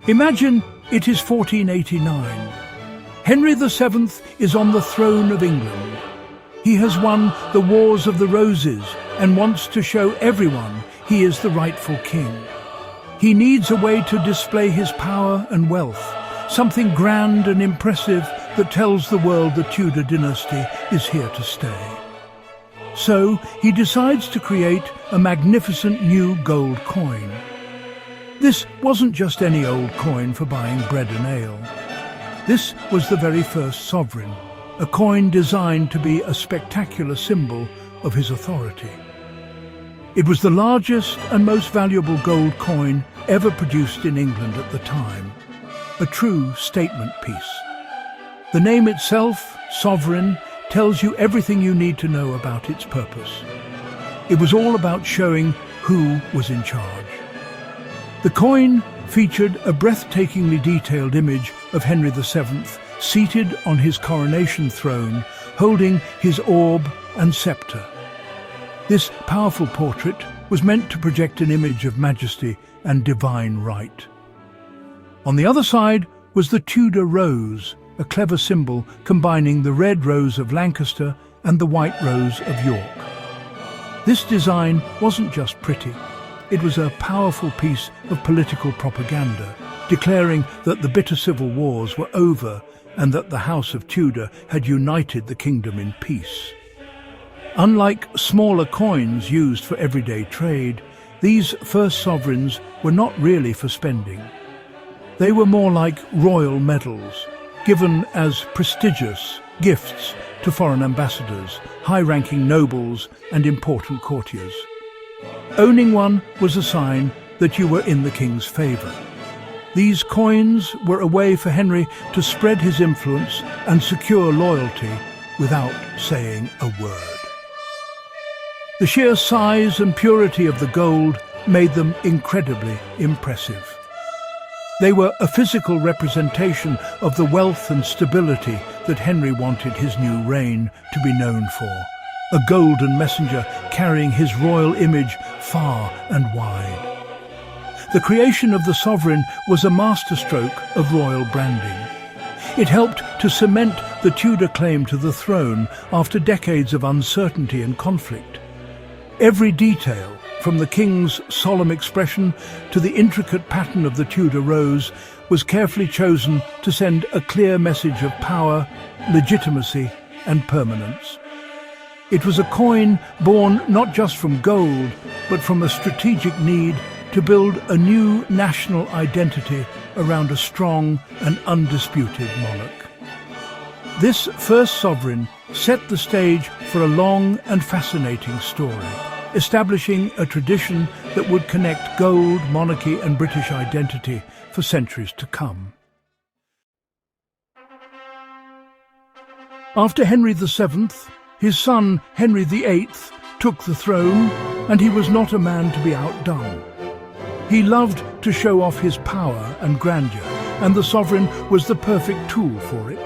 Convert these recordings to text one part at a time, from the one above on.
Imagine it is 1489. Henry VII is on the throne of England. He has won the Wars of the Roses and wants to show everyone he is the rightful king. He needs a way to display his power and wealth, something grand and impressive that tells the world the Tudor dynasty is here to stay. So he decides to create a magnificent new gold coin. This wasn't just any old coin for buying bread and ale. This was the very first sovereign, a coin designed to be a spectacular symbol of his authority. It was the largest and most valuable gold coin ever produced in England at the time, a true statement piece. The name itself, sovereign, tells you everything you need to know about its purpose. It was all about showing who was in charge. The coin featured a breathtakingly detailed image of Henry VII seated on his coronation throne, holding his orb and sceptre. This powerful portrait was meant to project an image of majesty and divine right. On the other side was the Tudor rose, a clever symbol combining the red rose of Lancaster and the white rose of York. This design wasn't just pretty. It was a powerful piece of political propaganda, declaring that the bitter civil wars were over and that the House of Tudor had united the kingdom in peace. Unlike smaller coins used for everyday trade, these first sovereigns were not really for spending. They were more like royal medals, given as prestigious gifts to foreign ambassadors, high-ranking nobles and important courtiers. Owning one was a sign that you were in the king's favour. These coins were a way for Henry to spread his influence and secure loyalty without saying a word. The sheer size and purity of the gold made them incredibly impressive. They were a physical representation of the wealth and stability that Henry wanted his new reign to be known for. A golden messenger carrying his royal image far and wide. The creation of the sovereign was a masterstroke of royal branding. It helped to cement the Tudor claim to the throne after decades of uncertainty and conflict. Every detail, from the king's solemn expression to the intricate pattern of the Tudor rose, was carefully chosen to send a clear message of power, legitimacy and permanence. It was a coin born not just from gold, but from a strategic need to build a new national identity around a strong and undisputed monarch. This first sovereign set the stage for a long and fascinating story, establishing a tradition that would connect gold, monarchy and British identity for centuries to come. After Henry VII, his son Henry VIII took the throne, and he was not a man to be outdone. He loved to show off his power and grandeur, and the sovereign was the perfect tool for it.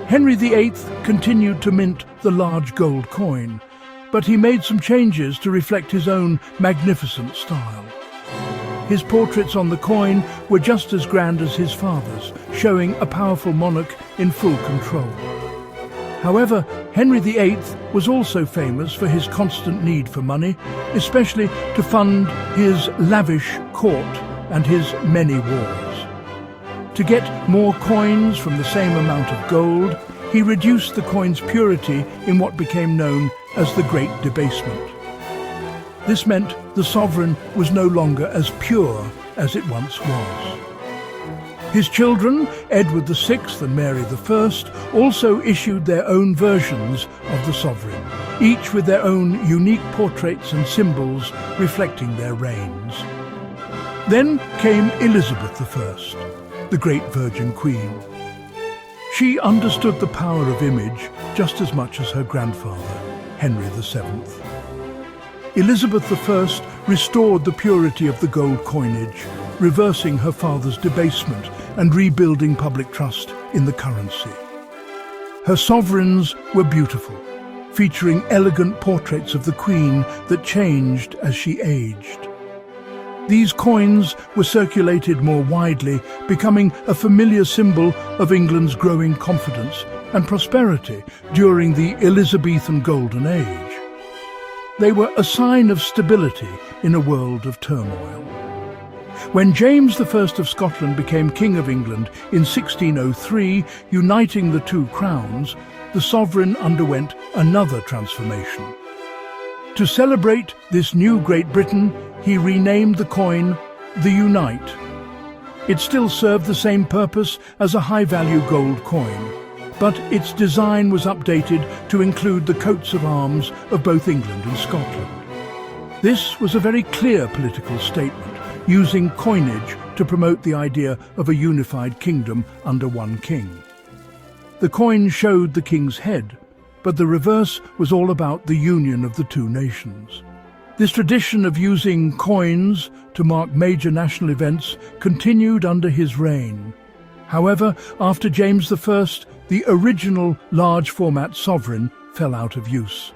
Henry VIII continued to mint the large gold coin, but he made some changes to reflect his own magnificent style. His portraits on the coin were just as grand as his father's, showing a powerful monarch in full control. However, Henry VIII was also famous for his constant need for money, especially to fund his lavish court and his many wars. To get more coins from the same amount of gold, he reduced the coin's purity in what became known as the Great Debasement. This meant the sovereign was no longer as pure as it once was. His children, Edward VI and Mary I, also issued their own versions of the sovereign, each with their own unique portraits and symbols reflecting their reigns. Then came Elizabeth I, the great Virgin Queen. She understood the power of image just as much as her grandfather, Henry VII. Elizabeth I restored the purity of the gold coinage, reversing her father's debasement and rebuilding public trust in the currency. Her sovereigns were beautiful, featuring elegant portraits of the Queen that changed as she aged. These coins were circulated more widely, becoming a familiar symbol of England's growing confidence and prosperity during the Elizabethan Golden Age. They were a sign of stability in a world of turmoil. When James I of Scotland became King of England in 1603, uniting the two crowns, the sovereign underwent another transformation. To celebrate this new Great Britain, he renamed the coin the Unite. It still served the same purpose as a high-value gold coin, but its design was updated to include the coats of arms of both England and Scotland. This was a very clear political statement, using coinage to promote the idea of a unified kingdom under one king. The coin showed the king's head, but the reverse was all about the union of the two nations. This tradition of using coins to mark major national events continued under his reign. However, after James I, the original large-format sovereign fell out of use.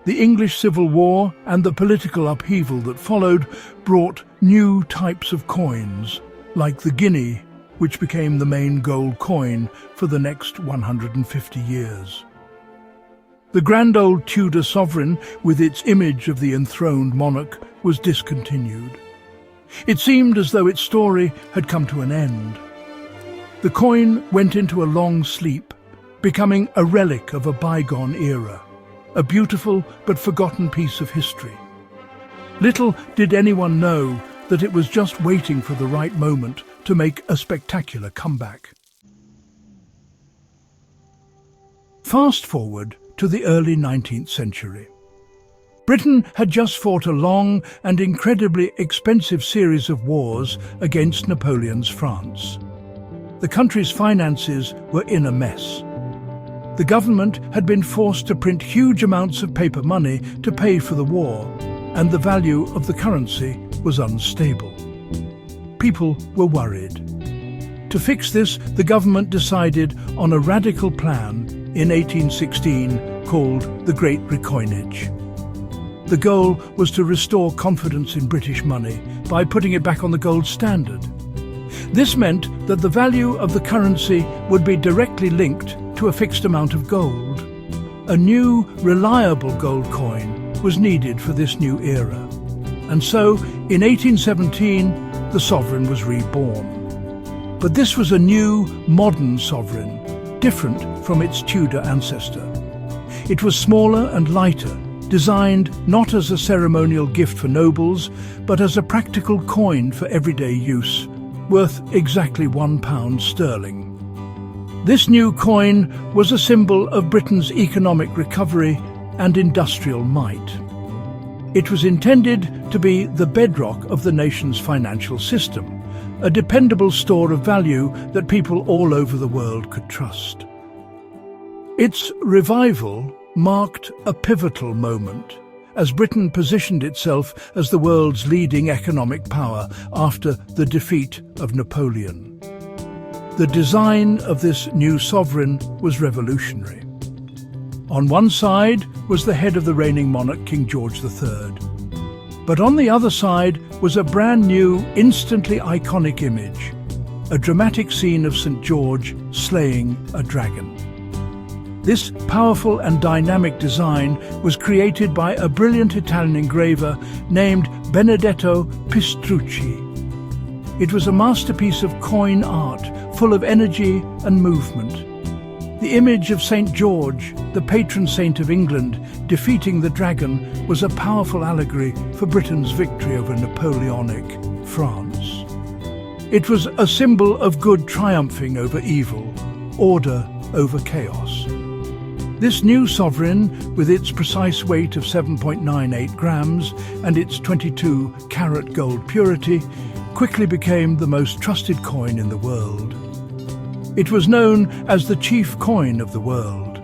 The English Civil War and the political upheaval that followed brought new types of coins, like the guinea, which became the main gold coin for the next 150 years. The grand old Tudor sovereign, with its image of the enthroned monarch, was discontinued. It seemed as though its story had come to an end. The coin went into a long sleep, becoming a relic of a bygone era, a beautiful but forgotten piece of history. Little did anyone know that it was just waiting for the right moment to make a spectacular comeback. Fast forward to the early 19th century. Britain had just fought a long and incredibly expensive series of wars against Napoleon's France. The country's finances were in a mess. The government had been forced to print huge amounts of paper money to pay for the war, and the value of the currency was unstable. People were worried. To fix this, the government decided on a radical plan in 1816 called the Great Recoinage. The goal was to restore confidence in British money by putting it back on the gold standard. This meant that the value of the currency would be directly linked to a fixed amount of gold. A new, reliable gold coin was needed for this new era. And so, in 1817, the sovereign was reborn. But this was a new, modern sovereign, different from its Tudor ancestor. It was smaller and lighter, designed not as a ceremonial gift for nobles, but as a practical coin for everyday use, worth exactly £1 sterling. This new coin was a symbol of Britain's economic recovery and industrial might. It was intended to be the bedrock of the nation's financial system, a dependable store of value that people all over the world could trust. Its revival marked a pivotal moment as Britain positioned itself as the world's leading economic power after the defeat of Napoleon. The design of this new sovereign was revolutionary. On one side was the head of the reigning monarch, King George III. But on the other side was a brand new, instantly iconic image, a dramatic scene of St. George slaying a dragon. This powerful and dynamic design was created by a brilliant Italian engraver named Benedetto Pistrucci. It was a masterpiece of coin art, full of energy and movement. The image of St. George, the patron saint of England, defeating the dragon was a powerful allegory for Britain's victory over Napoleonic France. It was a symbol of good triumphing over evil, order over chaos. This new sovereign, with its precise weight of 7.98 grams and its 22-carat gold purity, quickly became the most trusted coin in the world. It was known as the chief coin of the world.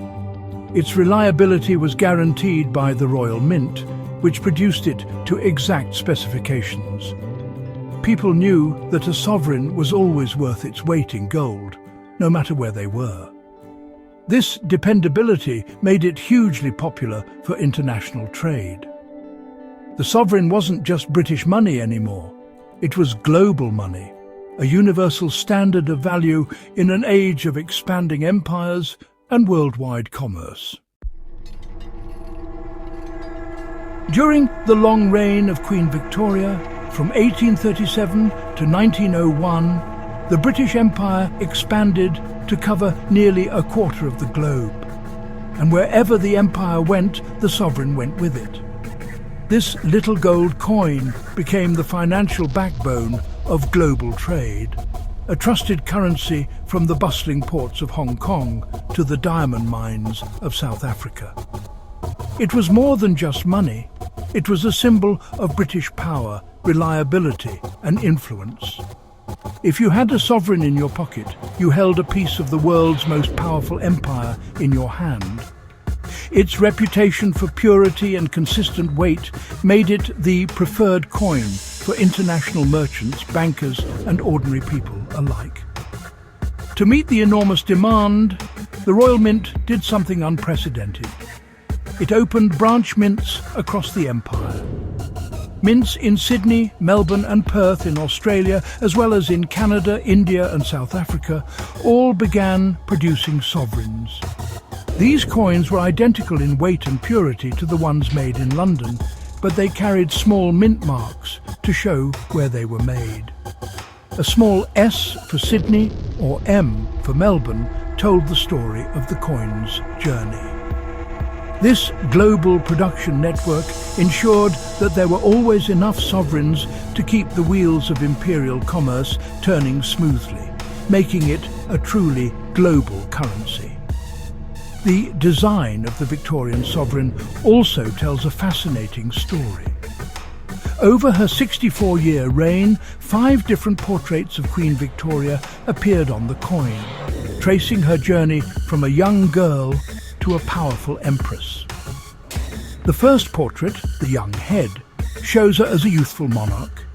Its reliability was guaranteed by the Royal Mint, which produced it to exact specifications. People knew that a sovereign was always worth its weight in gold, no matter where they were. This dependability made it hugely popular for international trade. The sovereign wasn't just British money anymore. It was global money, a universal standard of value in an age of expanding empires and worldwide commerce. During the long reign of Queen Victoria, from 1837 to 1901, the British Empire expanded to cover nearly a quarter of the globe. And wherever the empire went, the sovereign went with it. This little gold coin became the financial backbone of global trade, a trusted currency from the bustling ports of Hong Kong to the diamond mines of South Africa. It was more than just money. It was a symbol of British power, reliability and influence. If you had a sovereign in your pocket, you held a piece of the world's most powerful empire in your hand. Its reputation for purity and consistent weight made it the preferred coin for international merchants, bankers and ordinary people alike. To meet the enormous demand, the Royal Mint did something unprecedented. It opened branch mints across the empire. Mints in Sydney, Melbourne and Perth in Australia, as well as in Canada, India and South Africa, all began producing sovereigns. These coins were identical in weight and purity to the ones made in London, but they carried small mint marks to show where they were made. A small S for Sydney or M for Melbourne told the story of the coin's journey. This global production network ensured that there were always enough sovereigns to keep the wheels of imperial commerce turning smoothly, making it a truly global currency. The design of the Victorian sovereign also tells a fascinating story. Over her 64-year reign, 5 different portraits of Queen Victoria appeared on the coin, tracing her journey from a young girl to a powerful empress. The first portrait, the young head, shows her as a youthful monarch.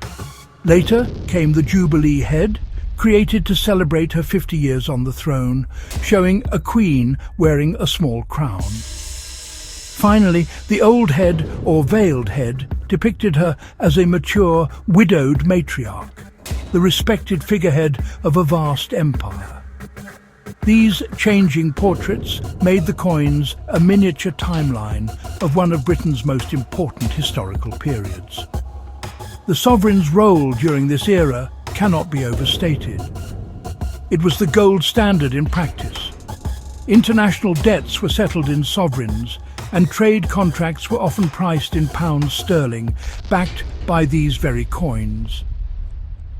Later came the Jubilee head, created to celebrate her 50 years on the throne, showing a queen wearing a small crown. Finally, the old head, or veiled head, depicted her as a mature, widowed matriarch, the respected figurehead of a vast empire. These changing portraits made the coins a miniature timeline of one of Britain's most important historical periods. The sovereign's role during this era cannot be overstated. It was the gold standard in practice. International debts were settled in sovereigns, and trade contracts were often priced in pounds sterling, backed by these very coins.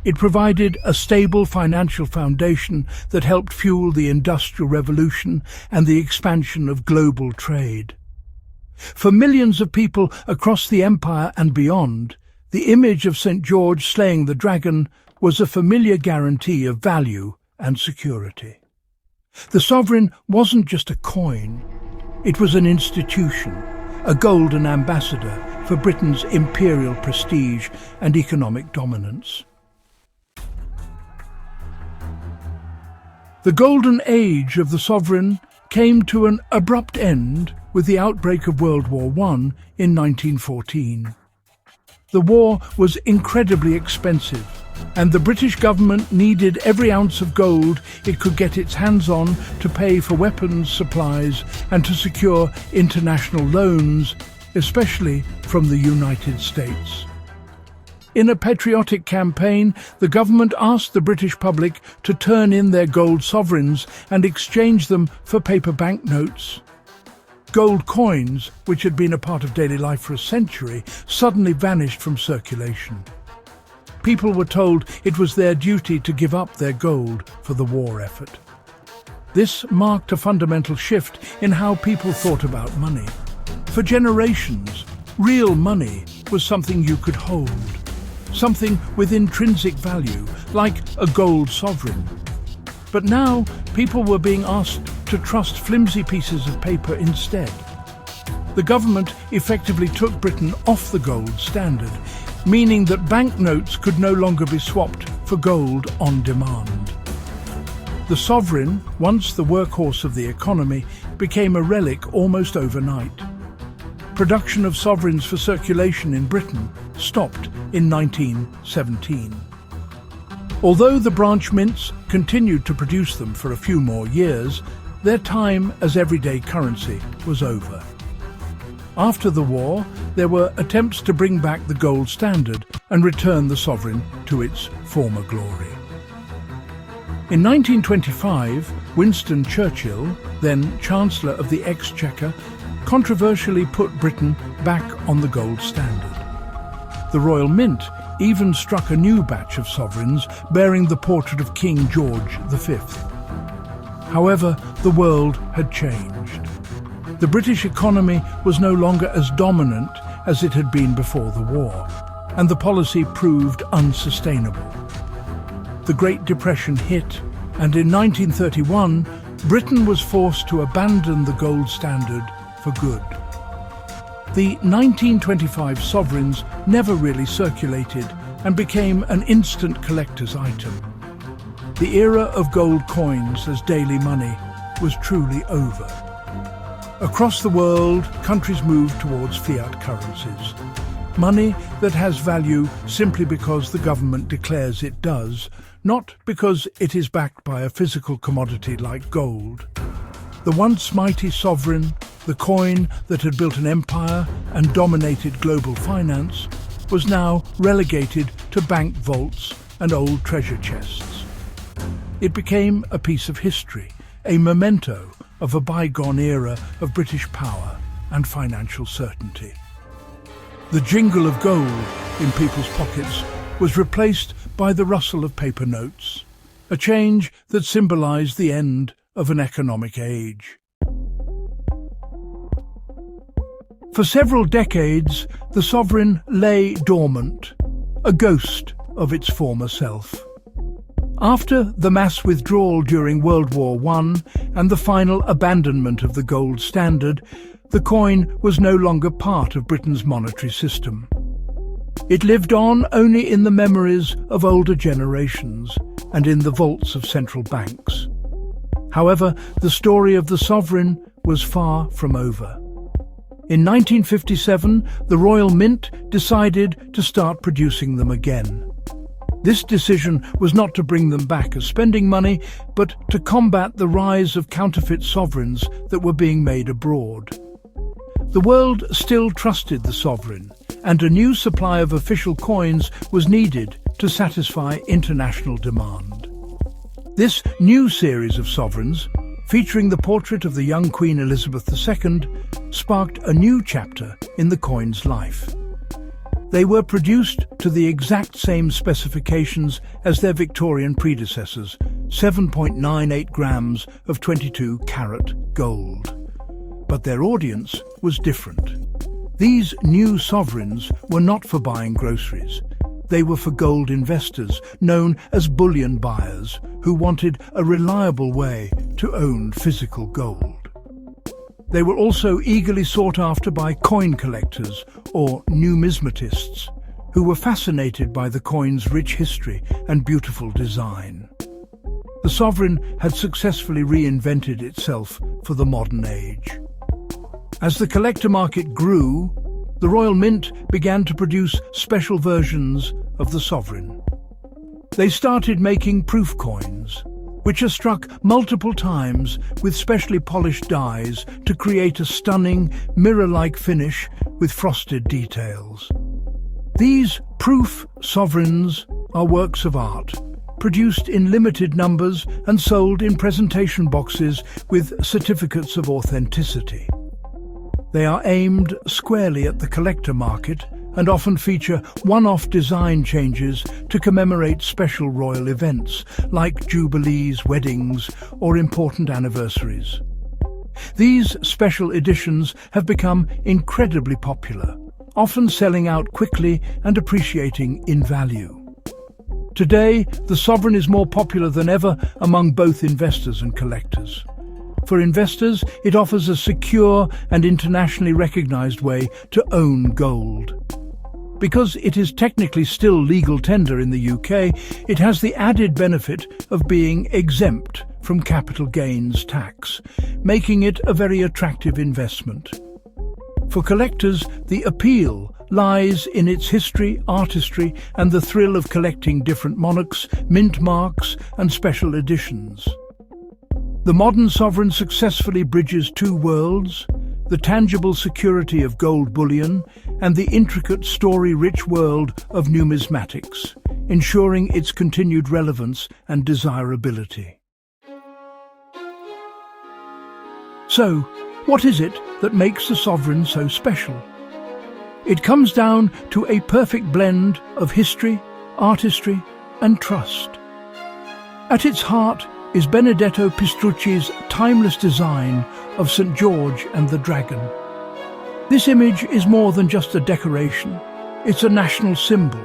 It provided a stable financial foundation that helped fuel the Industrial Revolution and the expansion of global trade. For millions of people across the empire and beyond, the image of St. George slaying the dragon was a familiar guarantee of value and security. The sovereign wasn't just a coin, it was an institution, a golden ambassador for Britain's imperial prestige and economic dominance. The golden age of the sovereign came to an abrupt end with the outbreak of World War I in 1914. The war was incredibly expensive, and the British government needed every ounce of gold it could get its hands on to pay for weapons, supplies, and to secure international loans, especially from the United States. In a patriotic campaign, the government asked the British public to turn in their gold sovereigns and exchange them for paper banknotes. Gold coins, which had been a part of daily life for a century, suddenly vanished from circulation. People were told it was their duty to give up their gold for the war effort. This marked a fundamental shift in how people thought about money. For generations, real money was something you could hold, something with intrinsic value, like a gold sovereign. But now, people were being asked to trust flimsy pieces of paper instead. The government effectively took Britain off the gold standard, meaning that banknotes could no longer be swapped for gold on demand. The sovereign, once the workhorse of the economy, became a relic almost overnight. Production of sovereigns for circulation in Britain stopped in 1917. Although the branch mints continued to produce them for a few more years, their time as everyday currency was over. After the war, there were attempts to bring back the gold standard and return the sovereign to its former glory. In 1925, Winston Churchill, then Chancellor of the Exchequer, controversially put Britain back on the gold standard. The Royal Mint even struck a new batch of sovereigns bearing the portrait of King George V. However, the world had changed. The British economy was no longer as dominant as it had been before the war, and the policy proved unsustainable. The Great Depression hit, and in 1931, Britain was forced to abandon the gold standard for good. The 1925 sovereigns never really circulated and became an instant collector's item. The era of gold coins as daily money was truly over. Across the world, countries moved towards fiat currencies. Money that has value simply because the government declares it does, not because it is backed by a physical commodity like gold. The once mighty sovereign, the coin that had built an empire and dominated global finance, was now relegated to bank vaults and old treasure chests. It became a piece of history, a memento of a bygone era of British power and financial certainty. The jingle of gold in people's pockets was replaced by the rustle of paper notes, a change that symbolized the end of an economic age. For several decades, the sovereign lay dormant, a ghost of its former self. After the mass withdrawal during World War I and the final abandonment of the gold standard, the coin was no longer part of Britain's monetary system. It lived on only in the memories of older generations and in the vaults of central banks. However, the story of the sovereign was far from over. In 1957, the Royal Mint decided to start producing them again. This decision was not to bring them back as spending money, but to combat the rise of counterfeit sovereigns that were being made abroad. The world still trusted the sovereign, and a new supply of official coins was needed to satisfy international demand. This new series of sovereigns, featuring the portrait of the young Queen Elizabeth II, sparked a new chapter in the coin's life. They were produced to the exact same specifications as their Victorian predecessors, 7.98 grams of 22-carat gold. But their audience was different. These new sovereigns were not for buying groceries. They were for gold investors, known as bullion buyers, who wanted a reliable way to own physical gold. They were also eagerly sought after by coin collectors or numismatists, who were fascinated by the coin's rich history and beautiful design. The sovereign had successfully reinvented itself for the modern age. As the collector market grew, the Royal Mint began to produce special versions of the sovereign. They started making proof coins, which are struck multiple times with specially polished dies to create a stunning, mirror-like finish with frosted details. These proof sovereigns are works of art, produced in limited numbers and sold in presentation boxes with certificates of authenticity. They are aimed squarely at the collector market and often feature one-off design changes to commemorate special royal events like jubilees, weddings, or important anniversaries. These special editions have become incredibly popular, often selling out quickly and appreciating in value. Today, the sovereign is more popular than ever among both investors and collectors. For investors, it offers a secure and internationally recognized way to own gold. Because it is technically still legal tender in the UK, it has the added benefit of being exempt from capital gains tax, making it a very attractive investment. For collectors, the appeal lies in its history, artistry, and the thrill of collecting different monarchs, mint marks, and special editions. The modern sovereign successfully bridges two worlds: the tangible security of gold bullion and the intricate story-rich world of numismatics, ensuring its continued relevance and desirability. So, what is it that makes the sovereign so special? It comes down to a perfect blend of history, artistry, and trust. At its heart is Benedetto Pistrucci's timeless design of St. George and the Dragon. This image is more than just a decoration. It's a national symbol,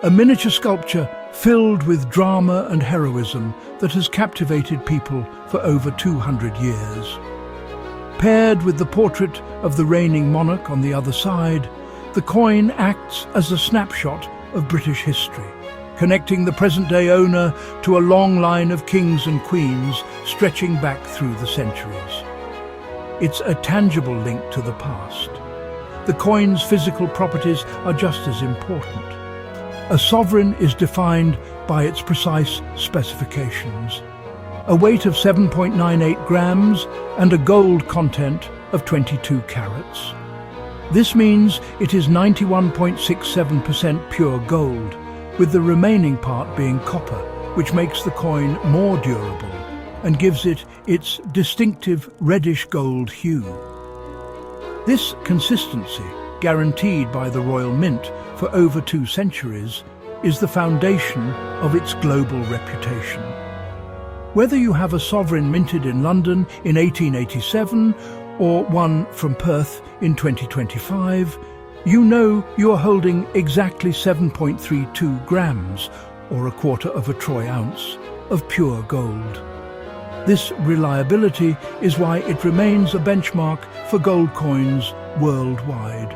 a miniature sculpture filled with drama and heroism that has captivated people for over 200 years. Paired with the portrait of the reigning monarch on the other side, the coin acts as a snapshot of British history, connecting the present-day owner to a long line of kings and queens stretching back through the centuries. It's a tangible link to the past. The coin's physical properties are just as important. A sovereign is defined by its precise specifications: a weight of 7.98 grams and a gold content of 22 carats. This means it is 91.67% pure gold, with the remaining part being copper, which makes the coin more durable and gives it its distinctive reddish gold hue. This consistency, guaranteed by the Royal Mint for over 2 centuries, is the foundation of its global reputation. Whether you have a sovereign minted in London in 1887 or one from Perth in 2025, you know you are holding exactly 7.32 grams, or a quarter of a troy ounce, of pure gold. This reliability is why it remains a benchmark for gold coins worldwide.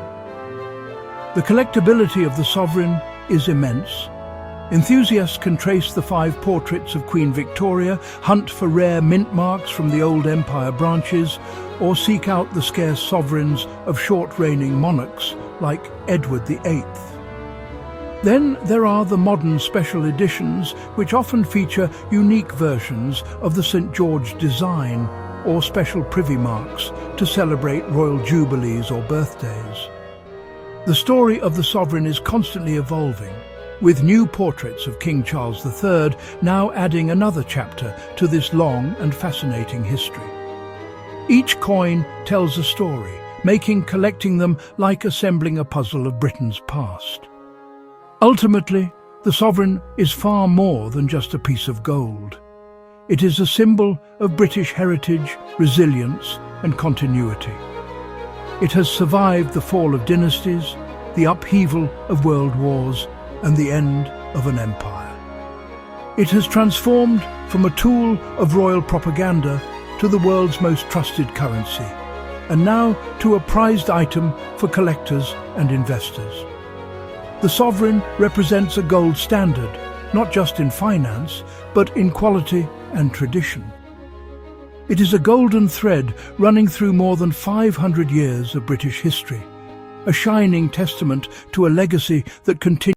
The collectability of the sovereign is immense. Enthusiasts can trace the 5 portraits of Queen Victoria, hunt for rare mint marks from the old empire branches, or seek out the scarce sovereigns of short-reigning monarchs like Edward VIII. Then there are the modern special editions, which often feature unique versions of the St. George design or special privy marks to celebrate royal jubilees or birthdays. The story of the sovereign is constantly evolving, with new portraits of King Charles III now adding another chapter to this long and fascinating history. Each coin tells a story, making collecting them like assembling a puzzle of Britain's past. Ultimately, the sovereign is far more than just a piece of gold. It is a symbol of British heritage, resilience, and continuity. It has survived the fall of dynasties, the upheaval of world wars, and the end of an empire. It has transformed from a tool of royal propaganda to the world's most trusted currency, and now to a prized item for collectors and investors. The sovereign represents a gold standard, not just in finance, but in quality and tradition. It is a golden thread running through more than 500 years of British history, a shining testament to a legacy that continues